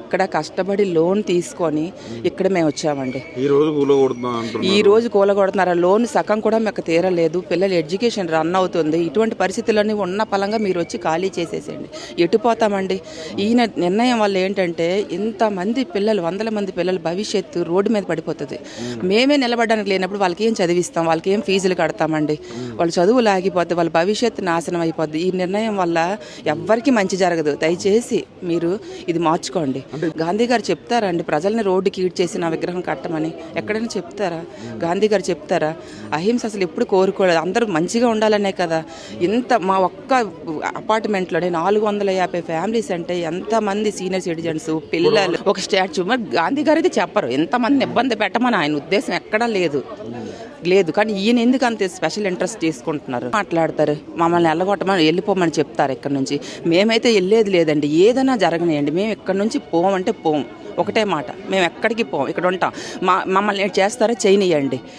ఇక్కడ కష్టపడి లోన్ తీసుకొని ఇక్కడ మేము వచ్చామండి. ఈ రోజు కూలగొడుతున్నారు. ఆ లోన్ సగం కూడా మాకు తీరలేదు. పిల్లల ఎడ్యుకేషన్ రన్ అవుతుంది. ఇటువంటి పరిస్థితుల్లోనే ఉన్న పలంగా మీరు వచ్చి ఖాళీ చేసేసేయండి. ఎటు పోతామండి? ఈయన నిర్ణయం వల్ల ఏంటంటే ఇంతమంది పిల్లలు, వందల మంది పిల్లల భవిష్యత్తు రోడ్డు మీద పడిపోతుంది. మేమే నిలబడడానికి లేనప్పుడు వాళ్ళకి ఏం చదివిస్తాం? వాళ్ళకి ఏం ఫీజులు కడతామండి? వాళ్ళ చదువులు ఆగిపోద్ది, వాళ్ళ భవిష్యత్తు నాశనం అయిపోద్ది. ఈ నిర్ణయం వల్ల ఎవ్వరికీ మంచి జరగదు. దయచేసి మీరు ఇది మార్చుకోండి. గాంధీ గారు చెప్తారండి ప్రజల్ని రోడ్డుకి ఈడ్చేసి నా విగ్రహం కట్టమని? ఎక్కడైనా చెప్తారా? గాంధీ గారు చెప్తారా? అహింస అసలు ఎప్పుడు కోరుకోలేదు. అందరూ మంచిగా ఉండాలనే కదా. ఇంత మా ఒక్క అపార్ట్మెంట్లోనే 450 ఫ్యామిలీస్ అంటే ఎంతమంది సీనియర్ సిటిజన్స్, పిల్లలు, ఒక స్టాచ్యూ. మరి గాంధీ గారు అయితే చెప్పరు ఎంతమందిని ఇబ్బంది పెట్టమని. ఆయన ఉద్దేశం ఎక్కడా లేదు. కానీ ఈయన ఎందుకు అంత స్పెషల్ ఇంట్రెస్ట్ తీసుకుంటున్నారు? మాట్లాడతారు, మమ్మల్ని వెళ్ళగొట్టమని, వెళ్ళిపోమని చెప్తారు ఇక్కడ నుంచి. మేమైతే వెళ్ళేది లేదండి. ఏదైనా జరగనియండి, మేము ఇక్కడ నుంచి పోమంటే పోం. ఒకటే మాట, మేము ఎక్కడికి పోం, ఇక్కడ ఉంటాం. మమ్మల్ని చేస్తారా చేయనియండి.